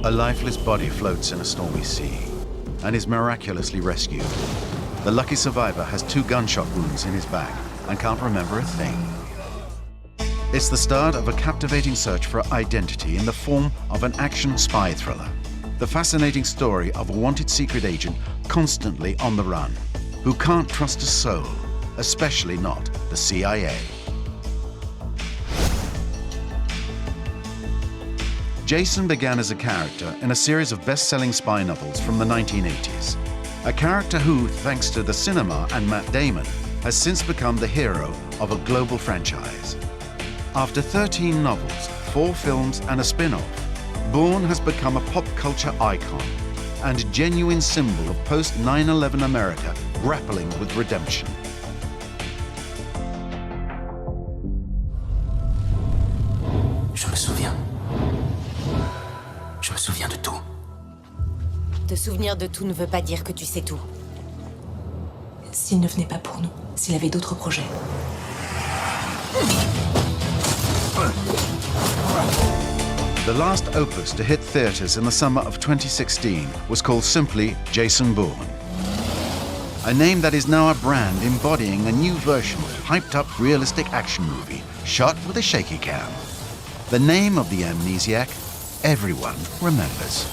A lifeless body floats in a stormy sea and is miraculously rescued. The lucky survivor has 2 gunshot wounds in his back and can't remember a thing. It's the start of a captivating search for identity in the form of an action spy thriller. The fascinating story of a wanted secret agent constantly on the run, who can't trust a soul, especially not the CIA. Jason began as a character in a series of best-selling spy novels from the 1980s. A character who, thanks to the cinema and Matt Damon, has since become the hero of a global franchise. After 13 novels, 4 films and a spin-off, Bourne has become a pop culture icon and a genuine symbol of post-9/11 America grappling with redemption. Je me souviens. Je me souviens de tout. Te souvenir de tout ne veut pas dire que tu sais tout. S'il ne venait pas pour nous, s'il avait d'autres projets. The last opus to hit theaters in the summer of 2016 was called simply Jason Bourne. A name that is now a brand embodying a new version of hyped-up realistic action movie shot with a shaky cam. The name of the amnesiac everyone remembers.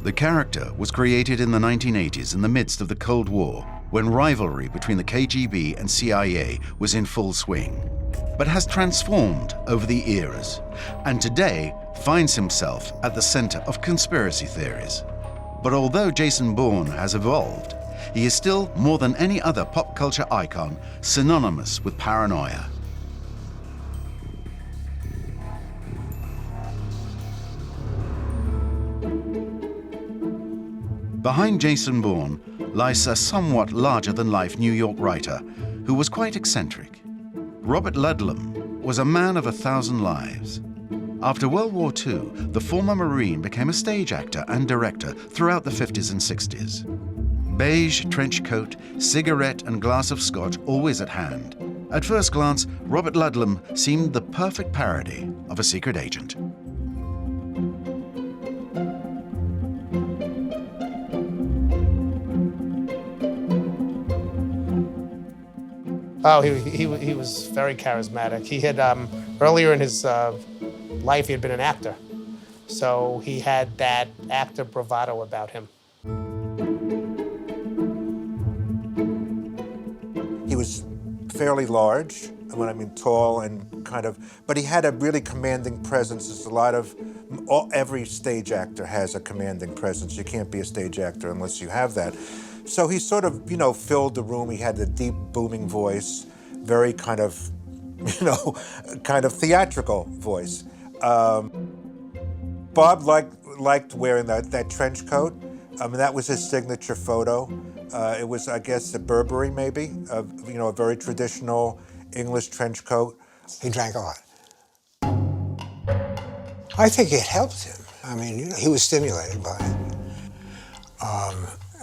The character was created in the 1980s in the midst of the Cold War, when rivalry between the KGB and CIA was in full swing, but has transformed over the eras, and today finds himself at the center of conspiracy theories. But although Jason Bourne has evolved, he is still, more than any other pop culture icon, synonymous with paranoia. Behind Jason Bourne lies a somewhat larger-than-life New York writer who was quite eccentric. Robert Ludlum was a man of 1,000 lives. After World War II, the former Marine became a stage actor and director throughout the 50s and 60s. Beige trench coat, cigarette and glass of scotch always at hand. At first glance, Robert Ludlum seemed the perfect parody of a secret agent. Oh, he was very charismatic. He had, earlier in his life, he had been an actor. So he had that actor bravado about him. He was fairly large, when I mean tall and kind of, but he had a really commanding presence. There's a lot of, every stage actor has a commanding presence. You can't be a stage actor unless you have that. So he sort of, filled the room. He had a deep, booming voice, very kind of, kind of theatrical voice. Bob liked wearing that trench coat. That was his signature photo. It was, I guess, a Burberry maybe, a very traditional English trench coat. He drank a lot. I think it helped him. I mean, he was stimulated by it.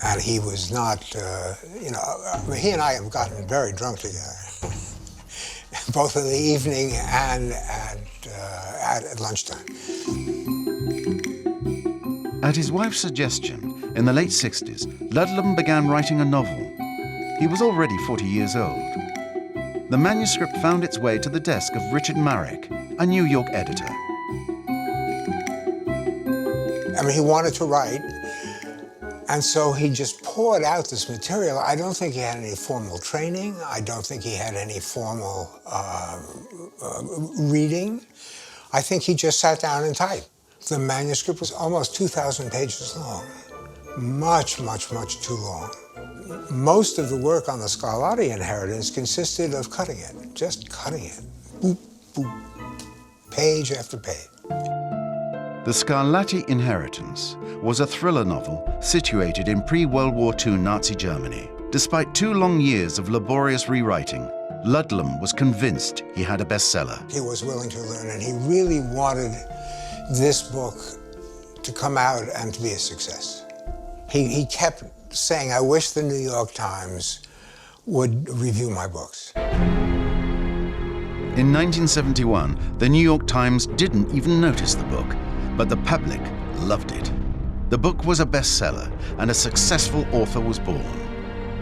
And he was not, he and I have gotten very drunk together, both in the evening and at lunchtime. At his wife's suggestion, in the late 60s, Ludlum began writing a novel. He was already 40 years old. The manuscript found its way to the desk of Richard Marek, a New York editor. I mean, he wanted to write, and so he just poured out this material. I don't think he had any formal training. I don't think he had any formal reading. I think he just sat down and typed. The manuscript was almost 2,000 pages long. Much, much, much too long. Most of the work on the Scarlatti inheritance consisted of cutting it, just cutting it. Boop, boop, page after page. The Scarlatti Inheritance was a thriller novel situated in pre-World War II Nazi Germany. Despite 2 long years of laborious rewriting, Ludlum was convinced he had a bestseller. He was willing to learn, and he really wanted this book to come out and to be a success. He kept saying, I wish the New York Times would review my books. In 1971, the New York Times didn't even notice the book, but the public loved it. The book was a bestseller, and a successful author was born.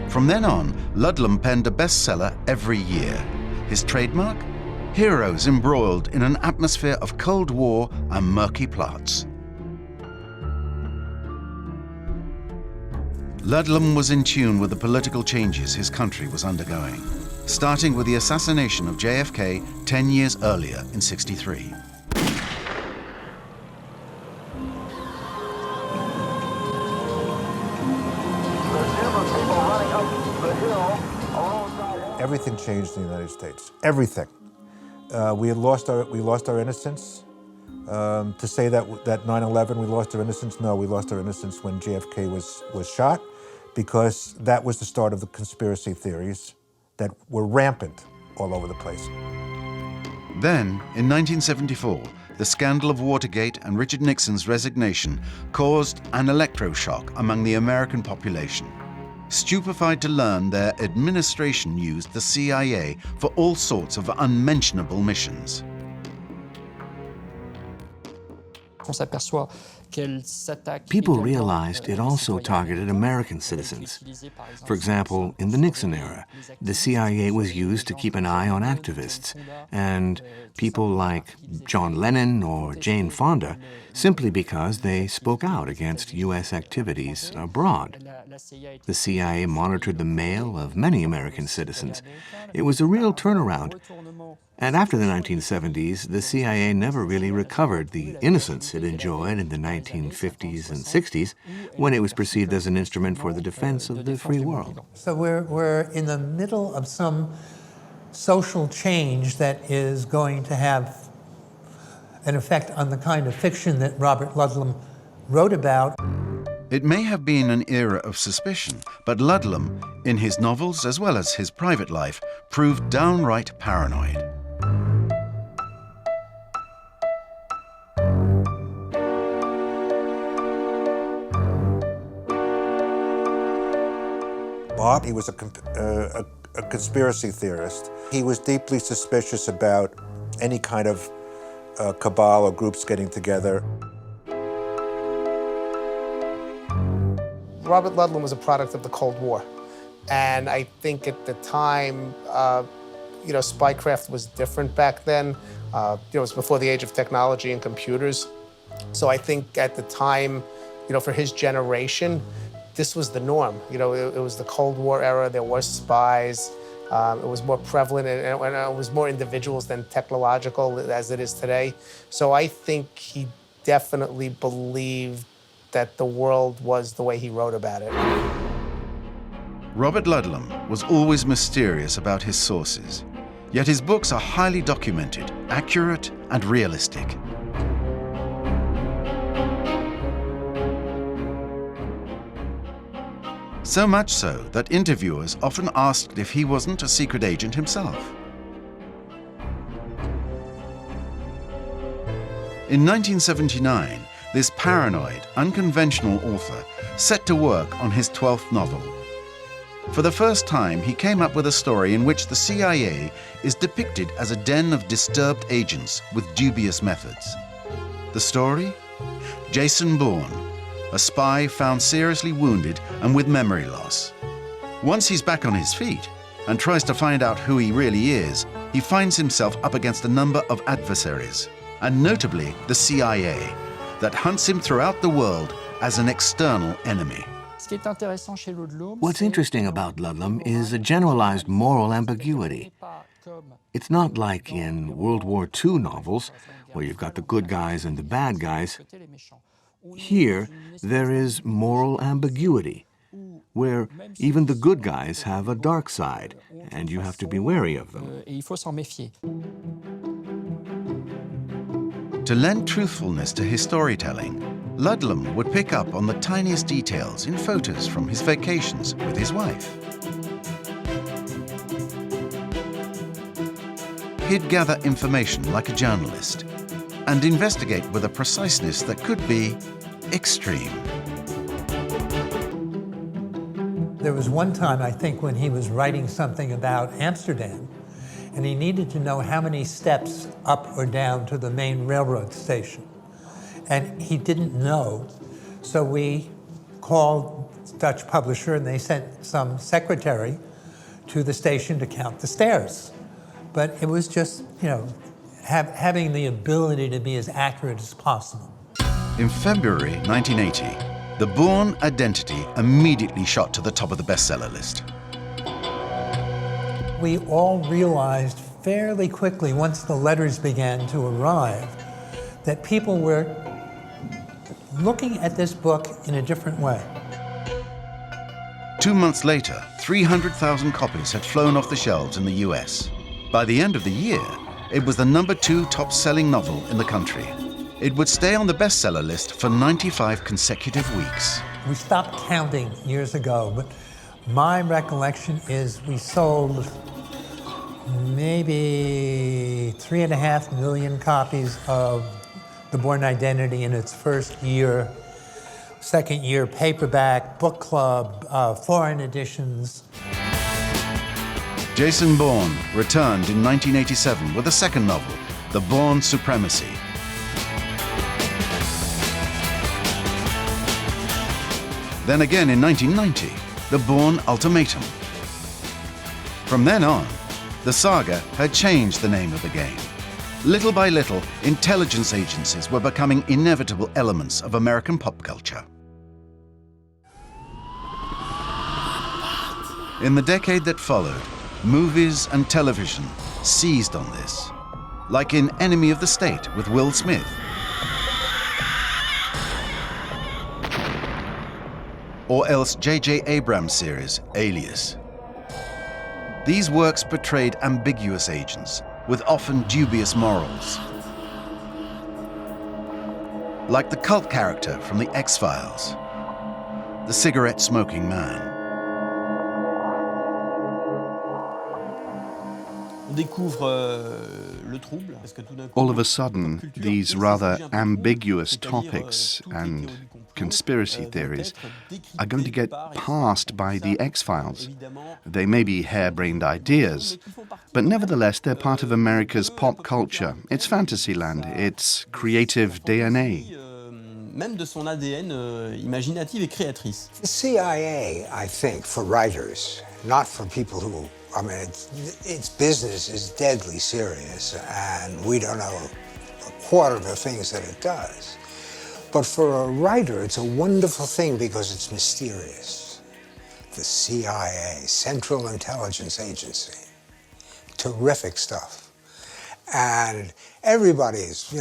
From then on, Ludlum penned a bestseller every year. His trademark? Heroes embroiled in an atmosphere of Cold War and murky plots. Ludlum was in tune with the political changes his country was undergoing, starting with the assassination of JFK 10 years earlier in '63. Everything changed in the United States. Everything. We lost our innocence. To say that 9/11 we lost our innocence, no, we lost our innocence when JFK was shot, because that was the start of the conspiracy theories that were rampant all over the place. Then, in 1974, the scandal of Watergate and Richard Nixon's resignation caused an electroshock among the American population. Stupefied to learn their administration used the CIA for all sorts of unmentionable missions. People realized it also targeted American citizens. For example, in the Nixon era, the CIA was used to keep an eye on activists, and people like John Lennon or Jane Fonda, simply because they spoke out against U.S. activities abroad. The CIA monitored the mail of many American citizens. It was a real turnaround. And after the 1970s, the CIA never really recovered the innocence it enjoyed in the 1950s and 60s, when it was perceived as an instrument for the defense of the free world. So we're in the middle of some social change that is going to have an effect on the kind of fiction that Robert Ludlum wrote about. It may have been an era of suspicion, but Ludlum, in his novels as well as his private life, proved downright paranoid. Bob, he was a conspiracy theorist. He was deeply suspicious about any kind of cabal or groups getting together. Robert Ludlum was a product of the Cold War. And I think at the time, spycraft was different back then. It was before the age of technology and computers. So I think at the time, for his generation, this was the norm. It was the Cold War era. There were spies. It was more prevalent, and it was more individuals than technological as it is today. So I think he definitely believed that the world was the way he wrote about it. Robert Ludlum was always mysterious about his sources, yet his books are highly documented, accurate, and realistic. So much so that interviewers often asked if he wasn't a secret agent himself. In 1979, this paranoid, unconventional author set to work on his 12th novel. For the first time, he came up with a story in which the CIA is depicted as a den of disturbed agents with dubious methods. The story? Jason Bourne, a spy found seriously wounded and with memory loss. Once he's back on his feet and tries to find out who he really is, he finds himself up against a number of adversaries, and notably the CIA, that hunts him throughout the world as an external enemy. What's interesting about Ludlum is a generalized moral ambiguity. It's not like in World War II novels, where you've got the good guys and the bad guys. Here, there is moral ambiguity, where even the good guys have a dark side, and you have to be wary of them. To lend truthfulness to his storytelling, Ludlum would pick up on the tiniest details in photos from his vacations with his wife. He'd gather information like a journalist and investigate with a preciseness that could be extreme. There was one time, I think, when he was writing something about Amsterdam, and he needed to know how many steps up or down to the main railroad station. And he didn't know, so we called the Dutch publisher, and they sent some secretary to the station to count the stairs. But it was just, having the ability to be as accurate as possible. In February 1980, the Bourne identity immediately shot to the top of the bestseller list. We all realized fairly quickly, once the letters began to arrive, that people were looking at this book in a different way. 2 months later, 300,000 copies had flown off the shelves in the US. By the end of the year, it was the #2 top-selling novel in the country. It would stay on the bestseller list for 95 consecutive weeks. We stopped counting years ago, but my recollection is we sold maybe 3.5 million copies of The Bourne Identity in its first year, second year paperback, book club, foreign editions. Jason Bourne returned in 1987 with a second novel, The Bourne Supremacy. Then again in 1990, The Bourne Ultimatum. From then on, the saga had changed the name of the game. Little by little, intelligence agencies were becoming inevitable elements of American pop culture. In the decade that followed, movies and television seized on this, like in Enemy of the State with Will Smith, or else J.J. Abrams' series, Alias. These works portrayed ambiguous agents with often dubious morals, like the cult character from the X-Files, the cigarette-smoking man. All of a sudden, these rather ambiguous topics and conspiracy theories are going to get passed by the X-Files. They may be harebrained ideas, but nevertheless they're part of America's pop culture. It's Fantasyland, it's creative DNA. The CIA, I think, for writers, not for people who, its business is deadly serious, and we don't know a quarter of the things that it does. But for a writer, it's a wonderful thing because it's mysterious. The CIA, Central Intelligence Agency, terrific stuff. And everybody is,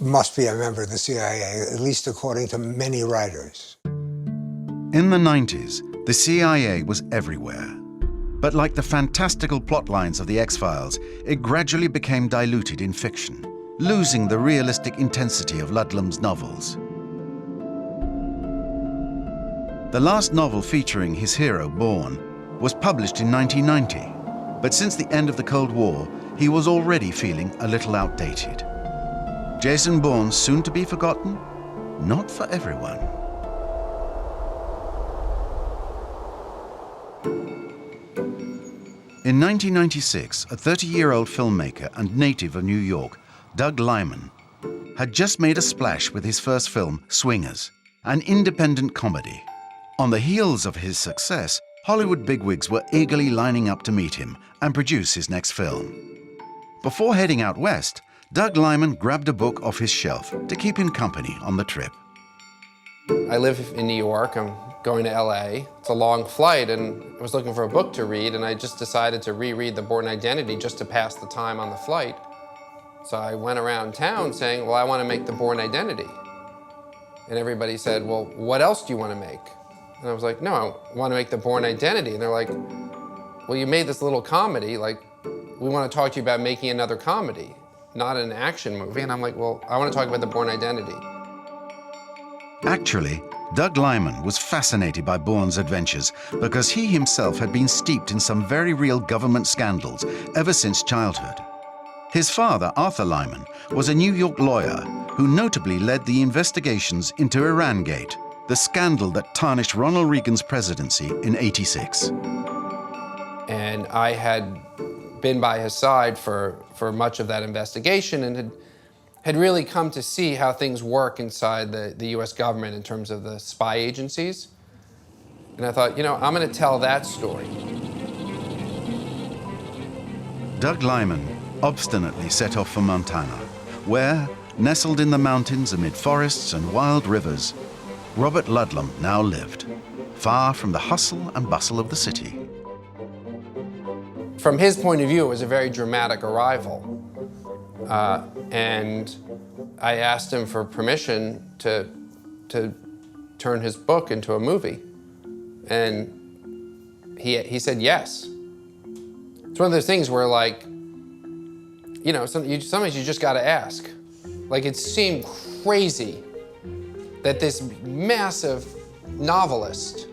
must be a member of the CIA, at least according to many writers. In the 90s, the CIA was everywhere. But like the fantastical plot lines of the X-Files, it gradually became diluted in fiction, losing the realistic intensity of Ludlum's novels. The last novel featuring his hero, Bourne, was published in 1990, but since the end of the Cold War, he was already feeling a little outdated. Jason Bourne's soon to be forgotten? Not for everyone. In 1996, a 30-year-old filmmaker and native of New York, Doug Liman, had just made a splash with his first film, Swingers, an independent comedy. On the heels of his success, Hollywood bigwigs were eagerly lining up to meet him and produce his next film. Before heading out west, Doug Liman grabbed a book off his shelf to keep him company on the trip. I live in New York. I'm going to LA. It's a long flight, and I was looking for a book to read, and I just decided to reread The Bourne Identity just to pass the time on the flight. So I went around town saying, well, I want to make The Bourne Identity. And everybody said, well, what else do you want to make? And I was like, no, I want to make The Bourne Identity. And they're like, well, you made this little comedy. Like, we want to talk to you about making another comedy. not an action movie. And I'm like, well, I want to talk about the Bourne identity. Actually, Doug Liman was fascinated by Bourne's adventures because he himself had been steeped in some very real government scandals ever since childhood. His father, Arthur Liman, was a New York lawyer who notably led the investigations into Irangate, the scandal that tarnished Ronald Reagan's presidency in '86. And I had been by his side for much of that investigation and had really come to see how things work inside the US government in terms of the spy agencies. And I thought, you know, I'm going to tell that story. Doug Liman obstinately set off for Montana, where, nestled in the mountains amid forests and wild rivers, Robert Ludlum now lived, far from the hustle and bustle of the city. From his point of view, it was a very dramatic arrival. And I asked him for permission to turn his book into a movie. And he said yes. It's one of those things where, like, you know, sometimes you just got to ask. Like, it seemed crazy that this massive novelist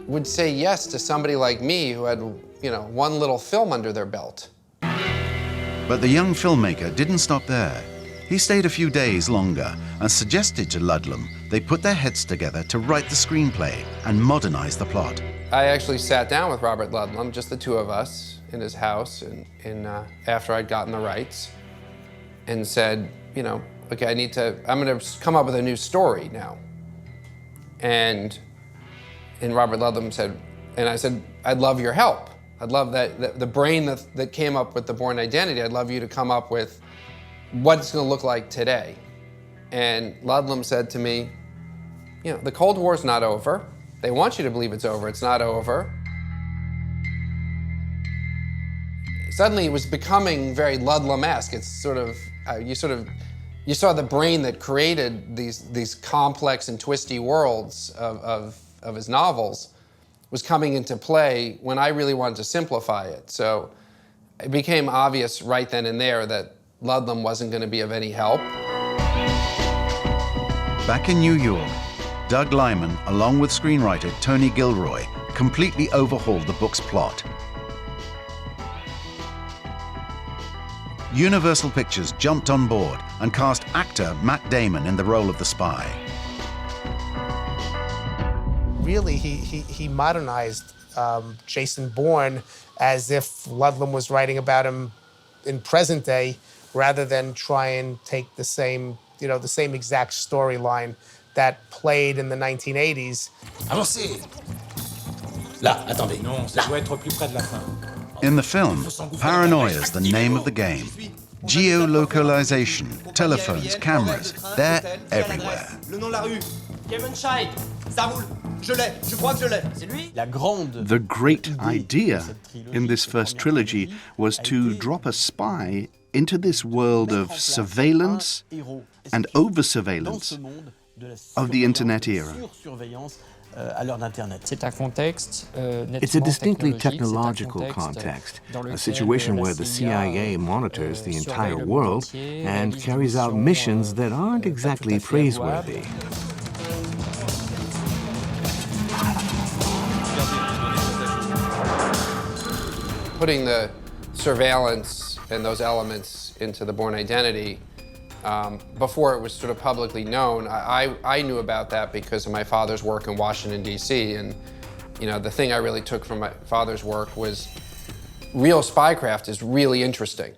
would say yes to somebody like me who had, you know, one little film under their belt. But the young filmmaker didn't stop there. He stayed a few days longer and suggested to Ludlum they put their heads together to write the screenplay and modernize the plot. I actually sat down with Robert Ludlum, just the two of us, in his house after I'd gotten the rights, and said, you know, okay, I'm gonna come up with a new story now. And Robert Ludlum said, and I said, I'd love your help. I'd love that the brain that came up with the Bourne identity, I'd love you to come up with what it's gonna look like today. And Ludlum said to me, you know, the Cold War's not over. They want you to believe it's over. It's not over. Suddenly it was becoming very Ludlum-esque. It's sort of, you saw the brain that created these complex and twisty worlds of his novels was coming into play when I really wanted to simplify it. So it became obvious right then and there that Ludlum wasn't going to be of any help. Back in New York, Doug Liman, along with screenwriter Tony Gilroy, completely overhauled the book's plot. Universal Pictures jumped on board and cast actor Matt Damon in the role of the spy. Really, he modernized Jason Bourne as if Ludlum was writing about him in present day, rather than try and take the same exact storyline that played in the 1980s. Avancez! Là, attendez. Non, ça doit être plus près de la fin. In the film, Paranoia is the name of the game. Geolocalization, telephones, cameras, they're everywhere. The great idea in this first trilogy was to drop a spy into this world of surveillance and over-surveillance of the internet era. It's a distinctly technological context, a situation where the CIA monitors the entire world and carries out missions that aren't exactly praiseworthy. Putting the surveillance and those elements into the Bourne identity, before it was sort of publicly known, I knew about that because of my father's work in Washington, D.C. And, you know, the thing I really took from my father's work was real spycraft is really interesting.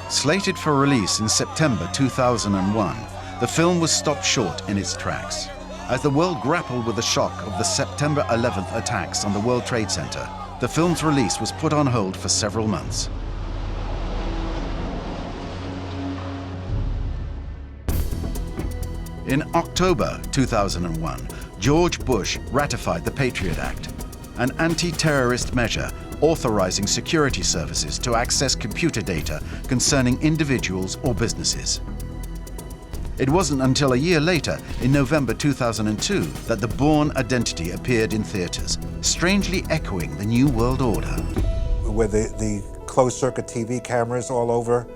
Slated for release in September 2001, the film was stopped short in its tracks. As the world grappled with the shock of the September 11th attacks on the World Trade Center, the film's release was put on hold for several months. In October 2001, George Bush ratified the Patriot Act, an anti-terrorist measure authorizing security services to access computer data concerning individuals or businesses. It wasn't until a year later, in November 2002, that the Bourne identity appeared in theaters, strangely echoing the New World Order. Where the closed-circuit TV cameras all over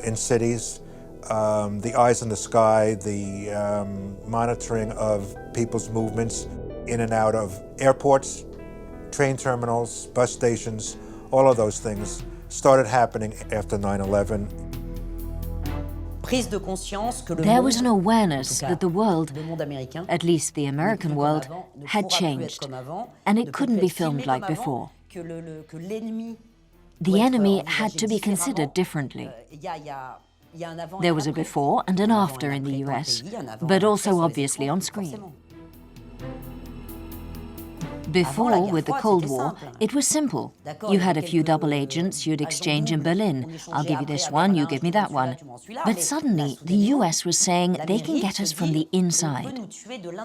in cities, the eyes in the sky, the monitoring of people's movements in and out of airports, train terminals, bus stations, all of those things started happening after 9/11. There was an awareness that the world, at least the American world, had changed, and it couldn't be filmed like before. The enemy had to be considered differently. There was a before and an after in the US, but also obviously on screen. Before, with the Cold War, it was simple. You had a few double agents you'd exchange in Berlin. I'll give you this one, you give me that one. But suddenly, the US was saying they can get us from the inside.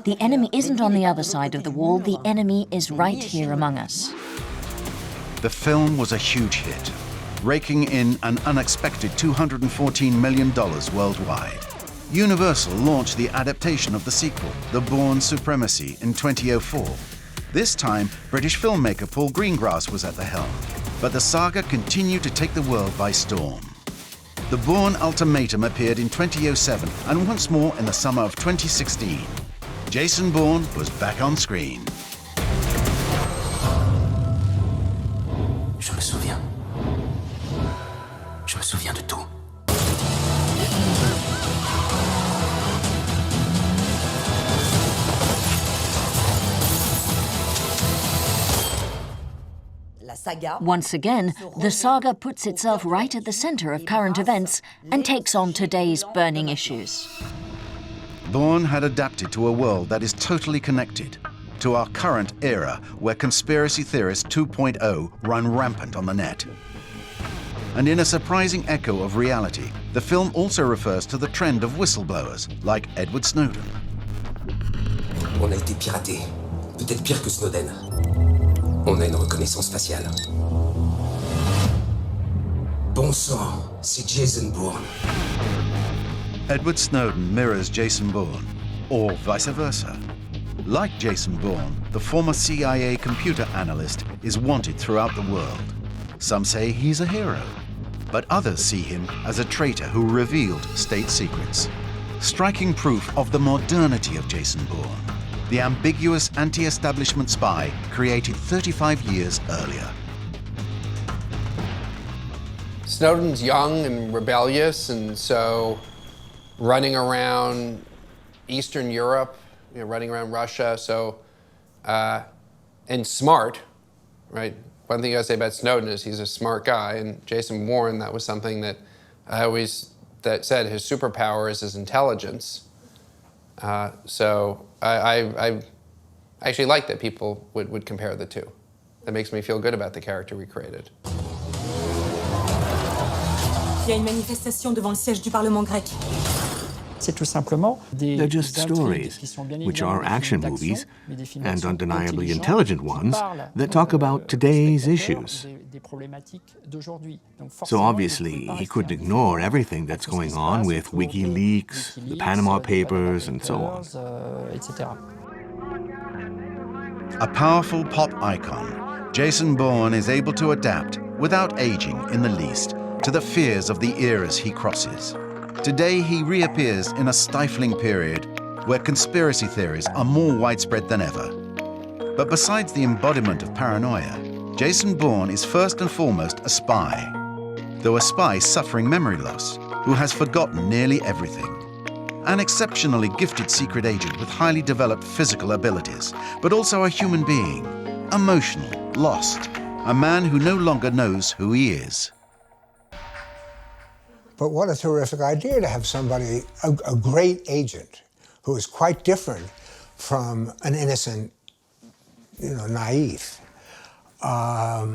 The enemy isn't on the other side of the wall, the enemy is right here among us. The film was a huge hit, raking in an unexpected $214 million worldwide. Universal launched the adaptation of the sequel, The Bourne Supremacy, in 2004. This time, British filmmaker Paul Greengrass was at the helm, but the saga continued to take the world by storm. The Bourne Ultimatum appeared in 2007 and once more in the summer of 2016. Jason Bourne was back on screen. Je me souviens. Je me souviens de tout. Once again, the saga puts itself right at the center of current events and takes on today's burning issues. Bourne had adapted to a world that is totally connected, to our current era where conspiracy theorists 2.0 run rampant on the net. And in a surprising echo of reality, the film also refers to the trend of whistleblowers like Edward Snowden. On a été piraté. Peut-être pire que Snowden. On a une reconnaissance faciale. Bon sang, c'est Jason Bourne. Edward Snowden mirrors Jason Bourne, or vice versa. Like Jason Bourne, the former CIA computer analyst is wanted throughout the world. Some say he's a hero, but others see him as a traitor who revealed state secrets. Striking proof of the modernity of Jason Bourne, the ambiguous anti-establishment spy created 35 years earlier. Snowden's young and rebellious, and so running around Eastern Europe, running around Russia, and smart, right? One thing I say about Snowden is he's a smart guy, and Jason Bourne, that was something that that said his superpower is his intelligence. So I actually like that people would compare the two. That makes me feel good about the character we created. Il y a une manifestation devant le siège du Parlement grec. They're just stories, which are action movies, and undeniably intelligent ones, that talk about today's issues. So obviously, he couldn't ignore everything that's going on with WikiLeaks, the Panama Papers, and so on. A powerful pop icon, Jason Bourne is able to adapt, without aging in the least, to the fears of the eras he crosses. Today, he reappears in a stifling period where conspiracy theories are more widespread than ever. But besides the embodiment of paranoia, Jason Bourne is first and foremost a spy, though a spy suffering memory loss, who has forgotten nearly everything. An exceptionally gifted secret agent with highly developed physical abilities, but also a human being, emotional, lost, a man who no longer knows who he is. But what a terrific idea to have somebody, a great agent, who is quite different from an innocent, naive. A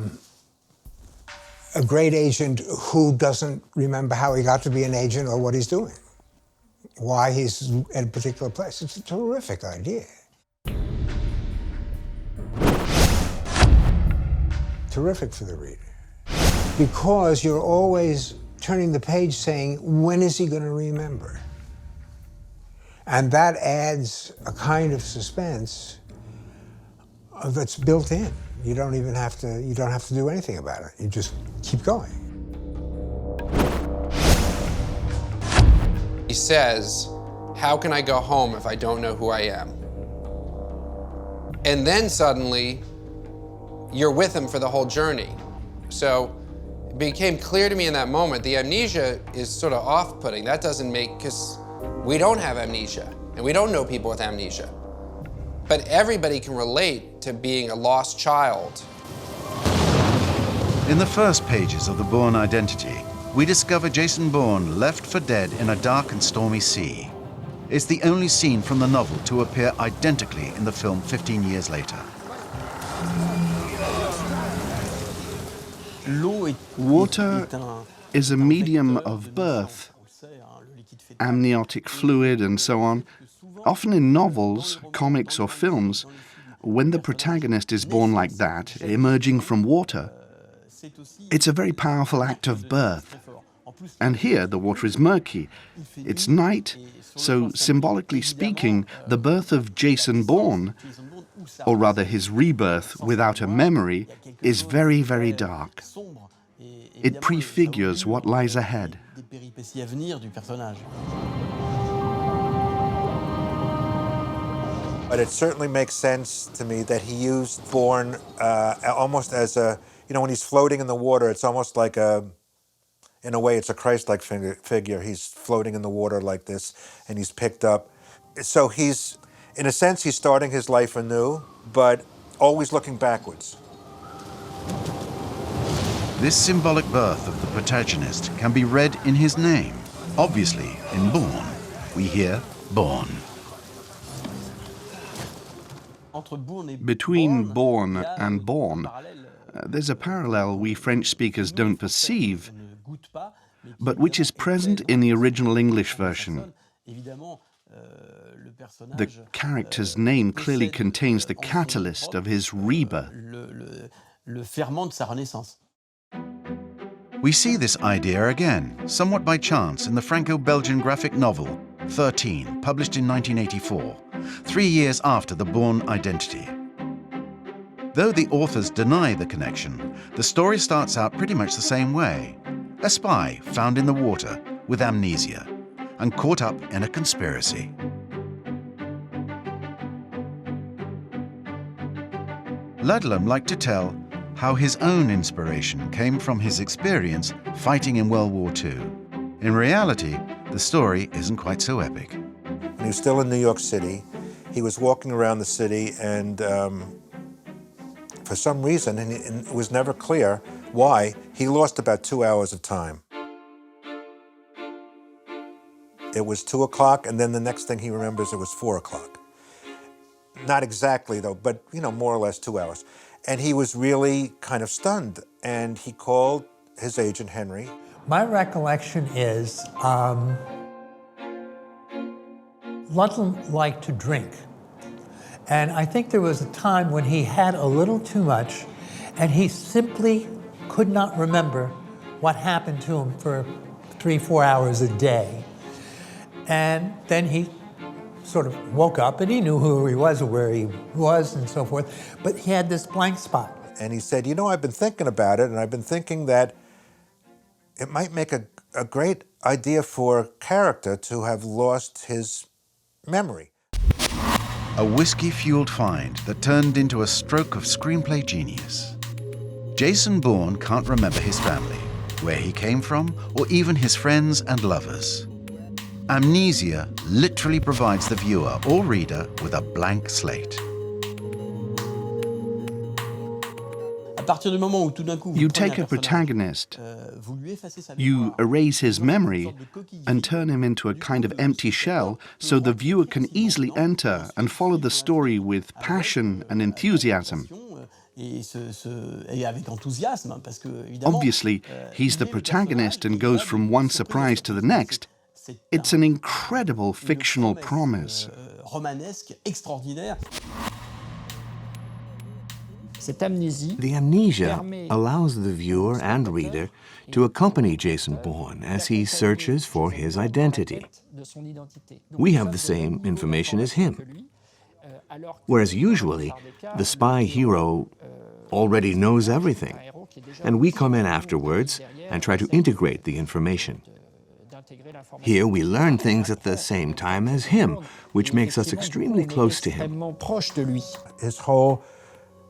great agent who doesn't remember how he got to be an agent or what he's doing, why he's in a particular place. It's a terrific idea. Terrific for the reader. Because you're always turning the page saying, when is he going to remember? And that adds a kind of suspense that's built in. You don't even have to, you don't have to do anything about it. You just keep going. He says, how can I go home if I don't know who I am? And then suddenly, you're with him for the whole journey. So it became clear to me in that moment, the amnesia is sort of off-putting. That doesn't make, because we don't have amnesia, and we don't know people with amnesia. But everybody can relate to being a lost child. In the first pages of the Bourne Identity, we discover Jason Bourne left for dead in a dark and stormy sea. It's the only scene from the novel to appear identically in the film 15 years later. Water is a medium of birth, amniotic fluid and so on. Often in novels, comics or films, when the protagonist is born like that, emerging from water, it's a very powerful act of birth. And here the water is murky. It's night, so symbolically speaking, the birth of Jason Bourne, or rather his rebirth without a memory, is very, very dark. It prefigures what lies ahead. But it certainly makes sense to me that he used Bourne almost as a, you know, when he's floating in the water, it's almost like a, in a way, it's a Christ-like figure. He's floating in the water like this, and he's picked up. So he's, in a sense, he's starting his life anew, but always looking backwards. This symbolic birth of the protagonist can be read in his name. Obviously, in Bourne, we hear Bourne. Between Bourne and Bourne, there's a parallel we French speakers don't perceive, but which is present in the original English version. The character's name clearly contains the catalyst of his rebirth. We see this idea again, somewhat by chance, in the Franco-Belgian graphic novel 13, published in 1984, 3 years after the Bourne Identity. Though the authors deny the connection, the story starts out pretty much the same way. A spy found in the water with amnesia and caught up in a conspiracy. Ludlum liked to tell how his own inspiration came from his experience fighting in World War II. In reality, the story isn't quite so epic. When he was still in New York City, he was walking around the city and for some reason, and it was never clear why, he lost about 2 hours of time. It was 2 o'clock, and then the next thing he remembers, it was 4 o'clock. Not exactly, though, but, you know, more or less 2 hours. And he was really kind of stunned, and he called his agent, Henry. My recollection is Ludlum liked to drink. And I think there was a time when he had a little too much, and he simply could not remember what happened to him for 3-4 hours a day. And then he sort of woke up, and he knew who he was or where he was and so forth, but he had this blank spot. And he said, you know, I've been thinking about it, and I've been thinking that it might make a great idea for a character to have lost his memory. A whiskey-fueled find that turned into a stroke of screenplay genius. Jason Bourne can't remember his family, where he came from, or even his friends and lovers. Amnesia literally provides the viewer or reader with a blank slate. You take a protagonist, you erase his memory, and turn him into a kind of empty shell so the viewer can easily enter and follow the story with passion and enthusiasm. Obviously, he's the protagonist and goes from one surprise to the next. It's an incredible fictional promise. The amnesia allows the viewer and reader to accompany Jason Bourne as he searches for his identity. We have the same information as him. Whereas usually, the spy hero already knows everything, and we come in afterwards and try to integrate the information. Here we learn things at the same time as him, which makes us extremely close to him. His whole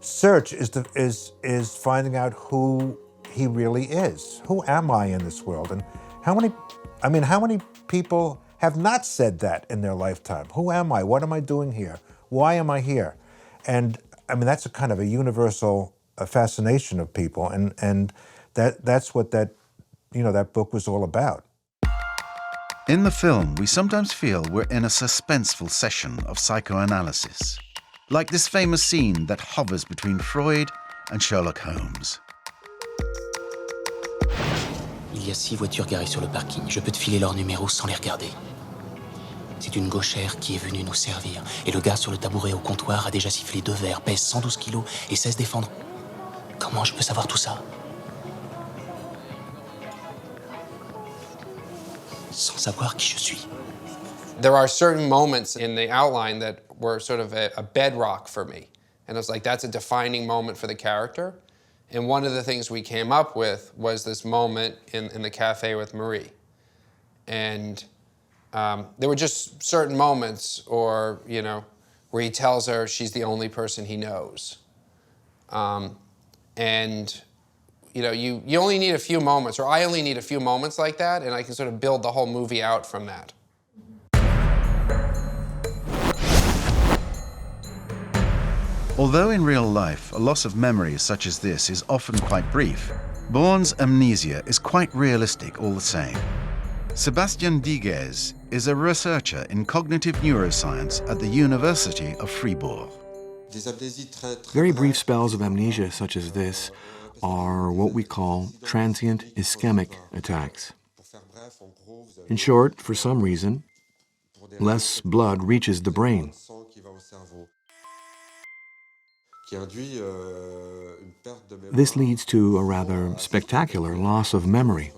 search is finding out who he really is. Who am I in this world? And how many people have not said that in their lifetime? Who am I? What am I doing here? Why am I here? And I mean, that's a kind of a universal fascination of people, and that's what that book was all about. In the film, we sometimes feel we're in a suspenseful session of psychoanalysis, like this famous scene that hovers between Freud and Sherlock Holmes. Il y a 6 voitures garées sur le parking. Je peux te filer leur numéro sans les regarder. C'est une gauchère qui est venue nous servir. Et le gars sur le tabouret au comptoir a déjà sifflé 2 verres, pèse 112 kilos et sait se défendre. Comment je peux savoir tout ça? Sans savoir qui je suis. There are certain moments in the outline that were sort of a bedrock for me. And I was like, that's a defining moment for the character. And one of the things we came up with was this moment in the cafe with Marie. And there were just certain moments, or, where he tells her she's the only person he knows. And, you only need a few moments, or I only need a few moments like that, and I can sort of build the whole movie out from that. Although in real life, a loss of memory such as this is often quite brief, Bourne's amnesia is quite realistic all the same. Sébastien Diguez is a researcher in cognitive neuroscience at the University of Fribourg. Very brief spells of amnesia such as this are what we call transient ischemic attacks. In short, for some reason, less blood reaches the brain. This leads to a rather spectacular loss of memory.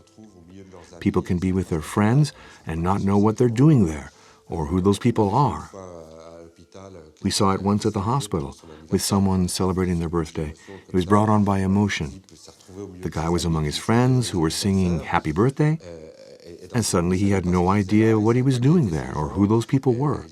People can be with their friends and not know what they're doing there, or who those people are. We saw it once at the hospital, with someone celebrating their birthday. It was brought on by emotion. The guy was among his friends who were singing happy birthday, and suddenly he had no idea what he was doing there, or who those people were.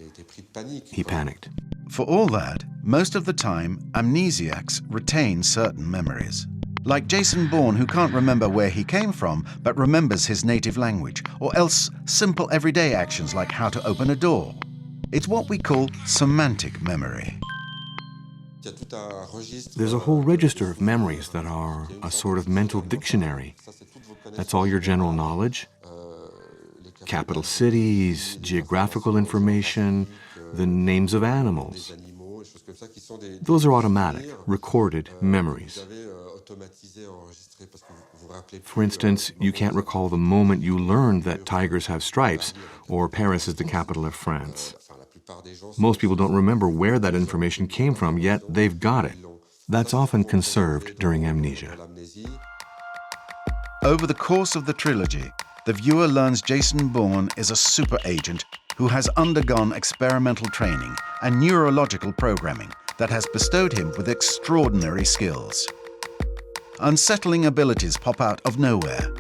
He panicked. For all that, most of the time, amnesiacs retain certain memories. Like Jason Bourne, who can't remember where he came from, but remembers his native language, or else simple everyday actions like how to open a door. It's what we call semantic memory. There's a whole register of memories that are a sort of mental dictionary. That's all your general knowledge. Capital cities, geographical information, the names of animals. Those are automatic, recorded memories. For instance, you can't recall the moment you learned that tigers have stripes, or Paris is the capital of France. Most people don't remember where that information came from, yet they've got it. That's often conserved during amnesia. Over the course of the trilogy, the viewer learns Jason Bourne is a super agent who has undergone experimental training and neurological programming that has bestowed him with extraordinary skills. Unsettling abilities pop out of nowhere,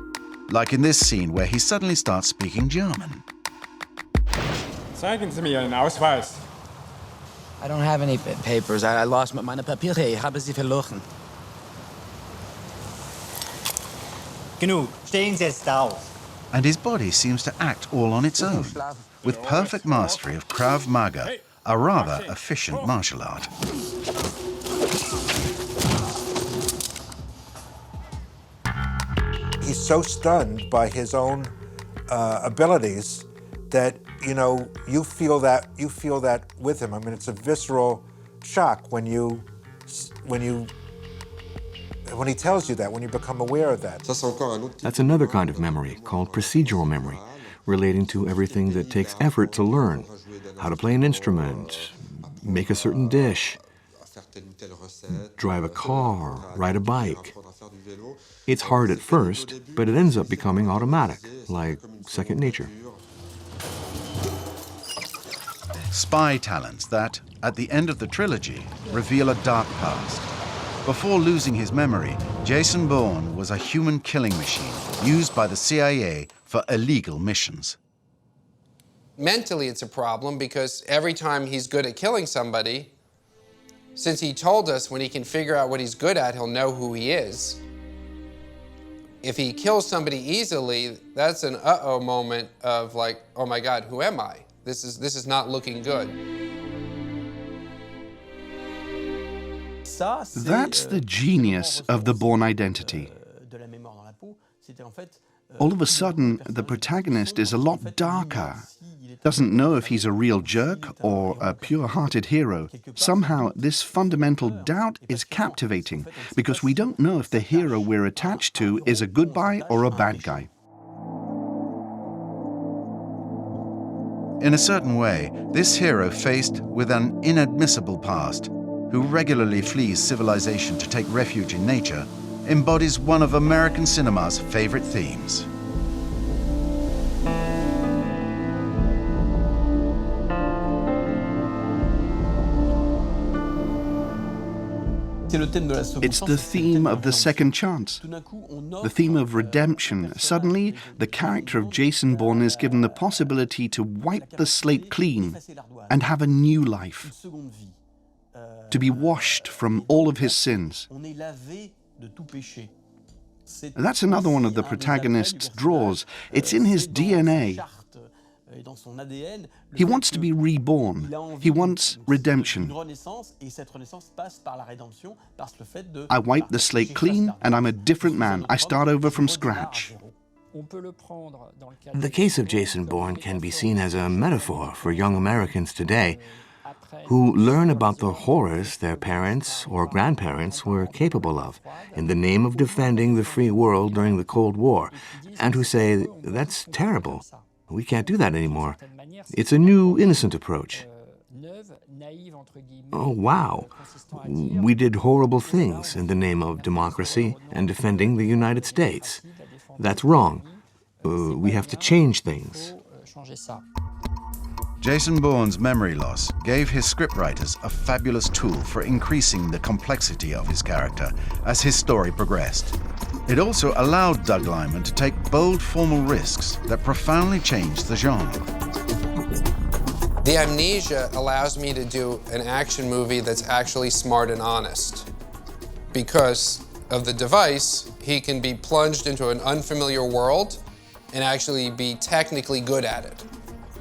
like in this scene where he suddenly starts speaking German. Zeigen Sie mir Ihren Ausweis. I don't have any papers. I lost meine Papiere. Ich habe sie verloren. Genug. Stehen Sie jetzt auf. And his body seems to act all on its own, with perfect mastery of Krav Maga, a rather efficient martial art. He's so stunned by his own abilities that you feel that with him. I mean, it's a visceral shock when he tells you that, when you become aware of that. That's another kind of memory called procedural memory, relating to everything that takes effort to learn. How to play an instrument, make a certain dish, drive a car, ride a bike. It's hard at first, but it ends up becoming automatic, like second nature. Spy talents that, at the end of the trilogy, reveal a dark past. Before losing his memory, Jason Bourne was a human killing machine used by the CIA for illegal missions. Mentally, it's a problem because every time he's good at killing somebody, since he told us when he can figure out what he's good at, he'll know who he is. If he kills somebody easily, that's an uh-oh moment of like, oh my God, who am I? This is not looking good. That's the genius of the Bourne identity. All of a sudden, the protagonist is a lot darker. Doesn't know if he's a real jerk or a pure-hearted hero. Somehow, this fundamental doubt is captivating because we don't know if the hero we're attached to is a good guy or a bad guy. In a certain way, this hero faced with an inadmissible past, who regularly flees civilization to take refuge in nature, embodies one of American cinema's favorite themes. It's the theme of the second chance, the theme of redemption. Suddenly, the character of Jason Bourne is given the possibility to wipe the slate clean and have a new life, to be washed from all of his sins. That's another one of the protagonist's draws. It's in his DNA. He wants to be reborn. He wants redemption. I wipe the slate clean and I'm a different man. I start over from scratch. The case of Jason Bourne can be seen as a metaphor for young Americans today who learn about the horrors their parents or grandparents were capable of in the name of defending the free world during the Cold War, and who say, that's terrible. We can't do that anymore. It's a new, innocent approach. Oh, wow. We did horrible things in the name of democracy and defending the United States. That's wrong. We have to change things. Jason Bourne's memory loss gave his scriptwriters a fabulous tool for increasing the complexity of his character as his story progressed. It also allowed Doug Liman to take bold formal risks that profoundly changed the genre. The amnesia allows me to do an action movie that's actually smart and honest. Because of the device, he can be plunged into an unfamiliar world and actually be technically good at it.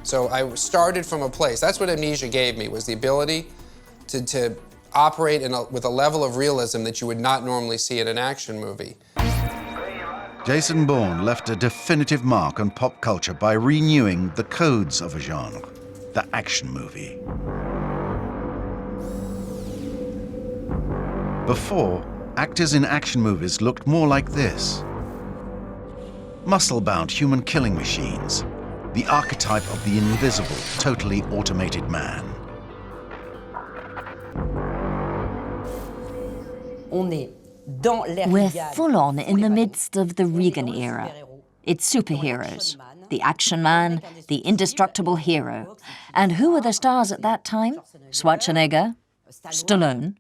So I started from a place. That's what amnesia gave me, was the ability to operate with a level of realism that you would not normally see in an action movie. Jason Bourne left a definitive mark on pop culture by renewing the codes of a genre, the action movie. Before, actors in action movies looked more like this. Muscle-bound human killing machines, the archetype of the invisible, totally automated man. We're full on in the midst of the Reagan era. It's superheroes, the action man, the indestructible hero. And who were the stars at that time? Schwarzenegger, Stallone.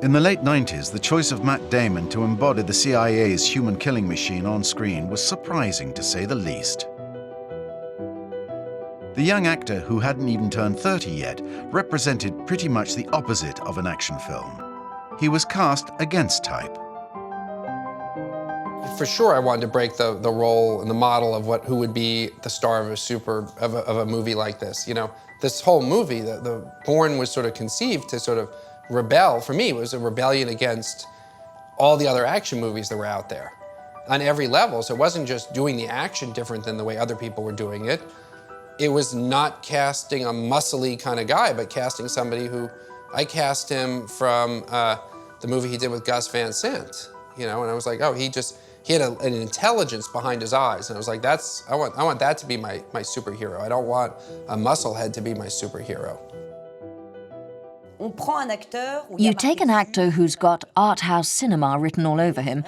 In the late 90s, the choice of Matt Damon to embody the CIA's human killing machine on screen was surprising, to say the least. The young actor, who hadn't even turned 30 yet, represented pretty much the opposite of an action film. He was cast against type. For sure, I wanted to break the role and the model of who would be the star of a movie like this. You know, this whole movie, the Bourne was sort of conceived to sort of rebel. For me, it was a rebellion against all the other action movies that were out there on every level. So it wasn't just doing the action different than the way other people were doing it. It was not casting a muscly kind of guy, but casting somebody who, I cast him from the movie he did with Gus Van Sant, you know, and I was like, oh, he had an intelligence behind his eyes, and I was like, I want that to be my superhero. I don't want a musclehead to be my superhero. You take an actor who's got art house cinema written all over him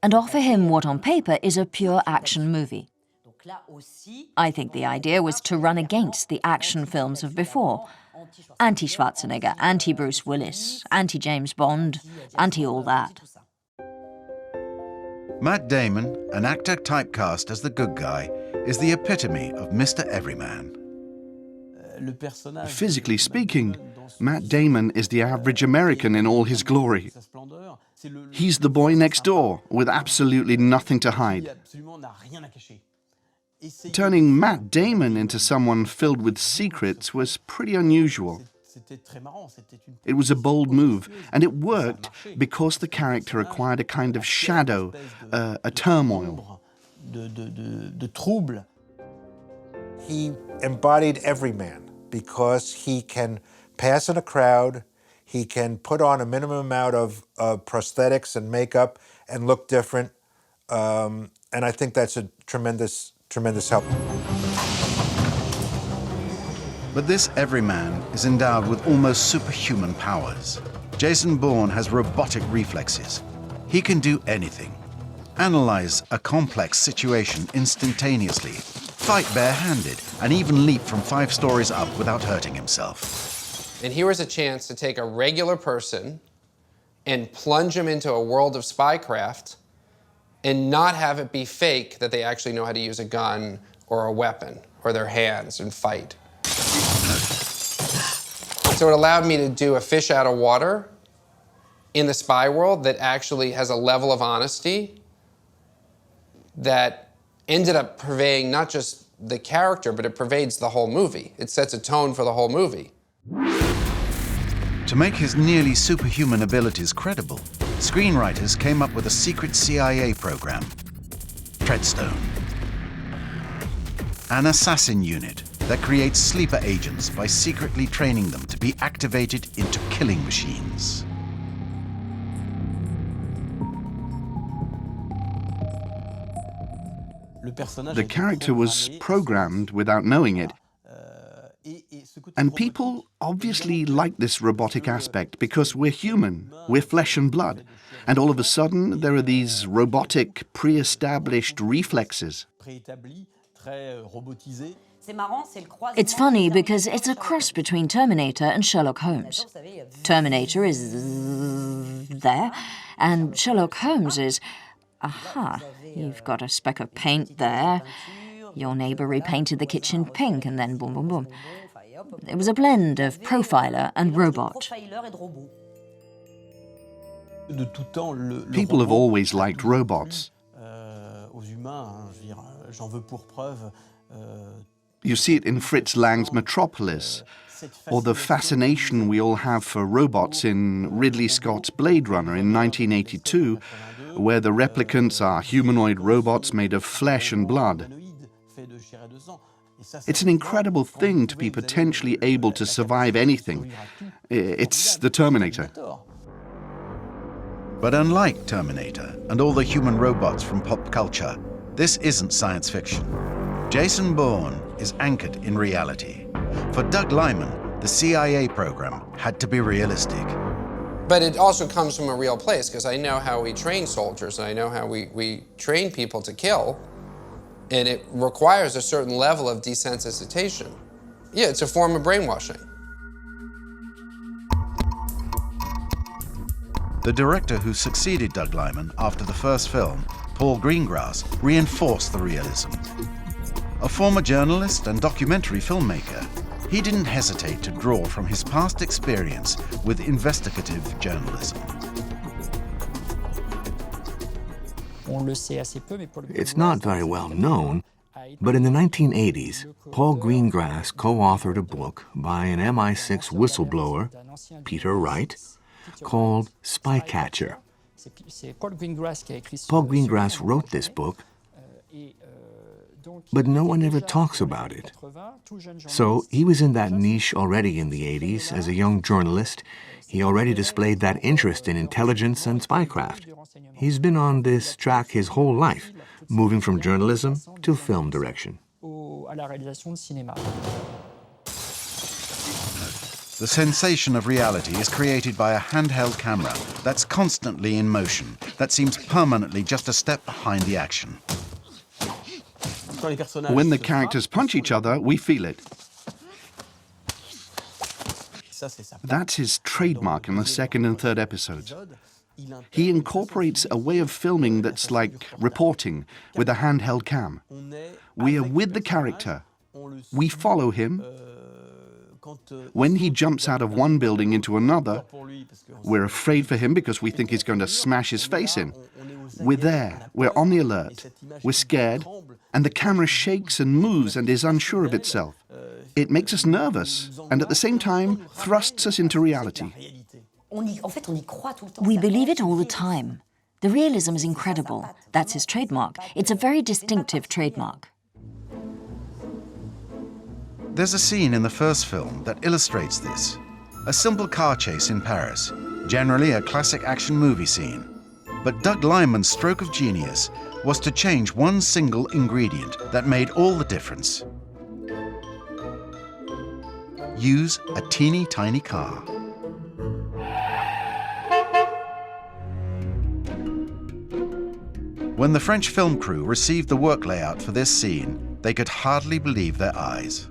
and offer him what on paper is a pure action movie. I think the idea was to run against the action films of before. Anti-Schwarzenegger, anti-Bruce Willis, anti-James Bond, anti-all that. Matt Damon, an actor typecast as the good guy, is the epitome of Mr. Everyman. Physically speaking, Matt Damon is the average American in all his glory. He's the boy next door with absolutely nothing to hide. Turning Matt Damon into someone filled with secrets was pretty unusual. It was a bold move, and it worked because the character acquired a kind of shadow, a turmoil. He embodied everyman because he can pass in a crowd, he can put on a minimum amount of prosthetics and makeup and look different, and I think that's a tremendous help. But this everyman is endowed with almost superhuman powers. Jason Bourne has robotic reflexes. He can do anything. Analyze a complex situation instantaneously, fight barehanded, and even leap from 5 stories up without hurting himself. And here was a chance to take a regular person and plunge them into a world of spycraft and not have it be fake that they actually know how to use a gun or a weapon or their hands and fight. So it allowed me to do a fish out of water in the spy world that actually has a level of honesty that ended up purveying not just the character, but it pervades the whole movie. It sets a tone for the whole movie. To make his nearly superhuman abilities credible, screenwriters came up with a secret CIA program, Treadstone. An assassin unit that creates sleeper agents by secretly training them to be activated into killing machines. The character was programmed without knowing it. And people obviously like this robotic aspect because we're human, we're flesh and blood. And all of a sudden, there are these robotic, pre-established reflexes. It's funny because it's a cross between Terminator and Sherlock Holmes. Terminator is there, and Sherlock Holmes is, aha, you've got a speck of paint there. Your neighbor repainted the kitchen pink, and then boom, boom, boom. It was a blend of profiler and robot. People have always liked robots. You see it in Fritz Lang's Metropolis, or the fascination we all have for robots in Ridley Scott's Blade Runner in 1982, where the replicants are humanoid robots made of flesh and blood. It's an incredible thing to be potentially able to survive anything. It's the Terminator. But unlike Terminator and all the human robots from pop culture, this isn't science fiction. Jason Bourne is anchored in reality. For Doug Liman, the CIA program had to be realistic. But it also comes from a real place, because I know how we train soldiers, and I know how we train people to kill, and it requires a certain level of desensitization. Yeah, it's a form of brainwashing. The director who succeeded Doug Liman after the first film, Paul Greengrass, reinforced the realism. A former journalist and documentary filmmaker, he didn't hesitate to draw from his past experience with investigative journalism. It's not very well known, but in the 1980s, Paul Greengrass co-authored a book by an MI6 whistleblower, Peter Wright, called Spycatcher. Paul Greengrass wrote this book, but no one ever talks about it. So he was in that niche already in the 80s as a young journalist. He already displayed that interest in intelligence and spycraft. He's been on this track his whole life, moving from journalism to film direction. The sensation of reality is created by a handheld camera that's constantly in motion, that seems permanently just a step behind the action. When the characters punch each other, we feel it. That's his trademark in the second and third episodes. He incorporates a way of filming that's like reporting with a handheld cam. We are with the character. We follow him. When he jumps out of one building into another, we're afraid for him because we think he's going to smash his face in. We're there. We're on the alert. We're scared. And the camera shakes and moves and is unsure of itself. It makes us nervous and at the same time thrusts us into reality. We believe it all the time. The realism is incredible. That's his trademark. It's a very distinctive trademark. There's a scene in the first film that illustrates this. A simple car chase in Paris, generally a classic action movie scene. But Doug Liman's stroke of genius was to change one single ingredient that made all the difference. Use a teeny tiny car. When the French film crew received the work layout for this scene, they could hardly believe their eyes.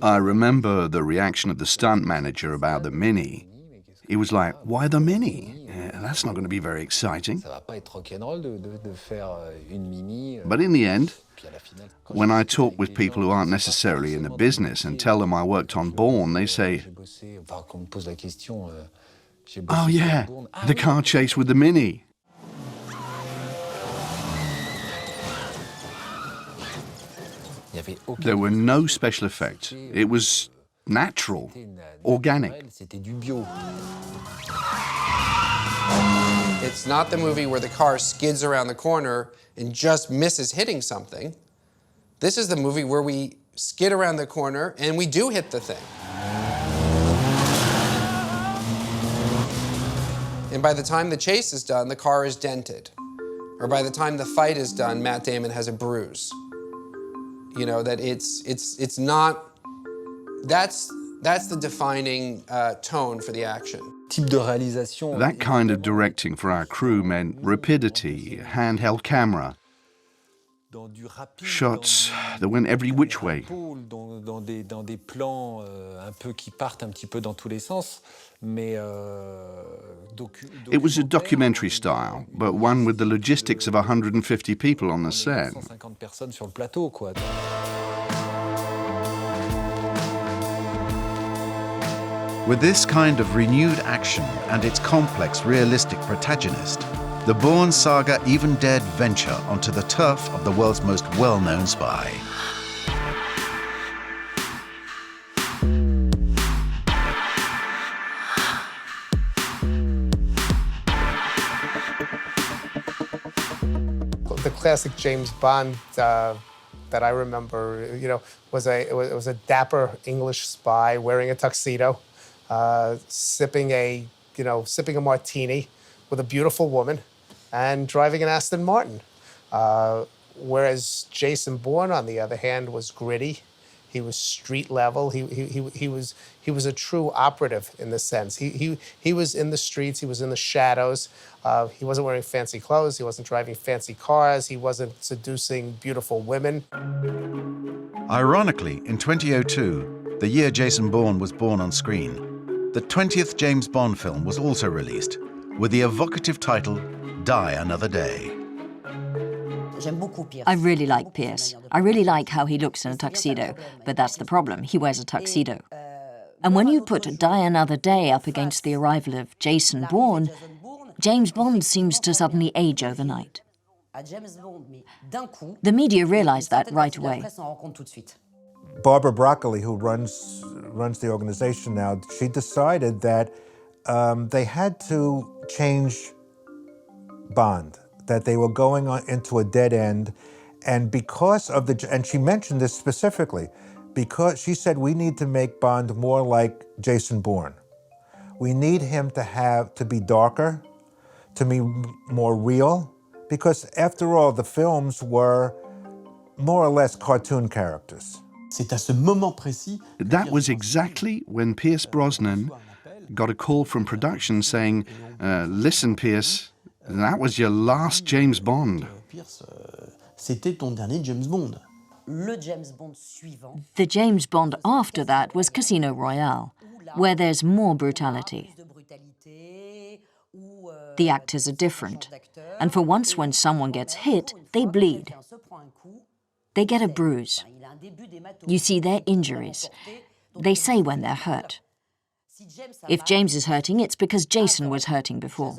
I remember the reaction of the stunt manager about the Mini. He was like, why the Mini? That's not going to be very exciting. But in the end, when I talk with people who aren't necessarily in the business and tell them I worked on Bourne, they say, oh yeah, the car chase with the Mini. There were no special effects. It was natural, organic. It's not the movie where the car skids around the corner and just misses hitting something. This is the movie where we skid around the corner and we do hit the thing. And by the time the chase is done, the car is dented. Or by the time the fight is done, Matt Damon has a bruise. You know, that it's not, that's the defining tone for the action. That kind of directing for our crew meant rapidity, handheld camera, shots that went every which way. It was a documentary style, but one with the logistics of 150 people on the set. With this kind of renewed action and its complex, realistic protagonist, the Bourne saga even dared venture onto the turf of the world's most well-known spy. The classic James Bond that I remember, you know, was a dapper English spy wearing a tuxedo, sipping a martini with a beautiful woman, and driving an Aston Martin. Whereas Jason Bourne, on the other hand, was gritty. He was street level. He was a true operative in the sense. He was in the streets. He was in the shadows. He wasn't wearing fancy clothes. He wasn't driving fancy cars. He wasn't seducing beautiful women. Ironically, in 2002, the year Jason Bourne was born on screen, the 20th James Bond film was also released with the evocative title, Die Another Day. I really like Pierce. I really like how he looks in a tuxedo, but that's the problem. He wears a tuxedo. And when you put Die Another Day up against the arrival of Jason Bourne, James Bond seems to suddenly age overnight. The media realized that right away. Barbara Broccoli, who runs the organization now, she decided that they had to change Bond, that they were going into a dead end, and because of and she mentioned this specifically, because she said we need to make Bond more like Jason Bourne. We need him to be darker, to be more real, because after all, the films were more or less cartoon characters. That was exactly when Pierce Brosnan got a call from production saying, listen, Pierce, that was your last James Bond. C'était ton dernier James Bond. The James Bond after that was Casino Royale, where there's more brutality. The actors are different, and for once when someone gets hit, they bleed. They get a bruise. You see their injuries. They say when they're hurt. If James is hurting, it's because Jason was hurting before.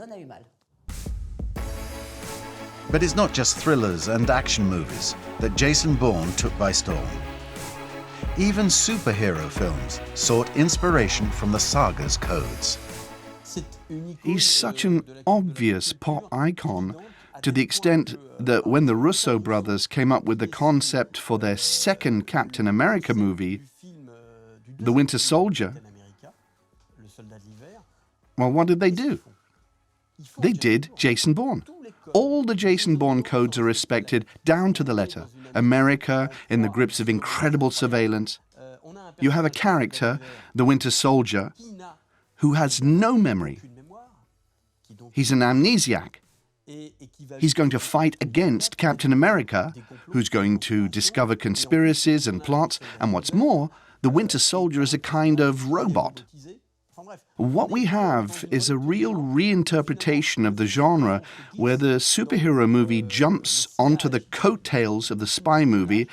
But it's not just thrillers and action movies that Jason Bourne took by storm. Even superhero films sought inspiration from the saga's codes. He's such an obvious pop icon, to the extent that when the Russo brothers came up with the concept for their second Captain America movie, The Winter Soldier, well, what did they do? They did Jason Bourne. All the Jason Bourne codes are respected down to the letter. America in the grips of incredible surveillance. You have a character, the Winter Soldier, who has no memory. He's an amnesiac. He's going to fight against Captain America, who's going to discover conspiracies and plots, and what's more, the Winter Soldier is a kind of robot. What we have is a real reinterpretation of the genre where the superhero movie jumps onto the coattails of the spy movie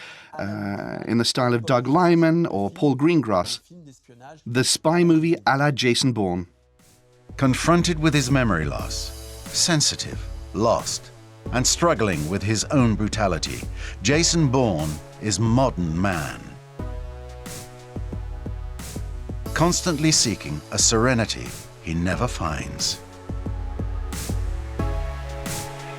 in the style of Doug Liman or Paul Greengrass. The spy movie a la Jason Bourne. Confronted with his memory loss, sensitive, lost, and struggling with his own brutality, Jason Bourne is modern man. Constantly seeking a serenity he never finds.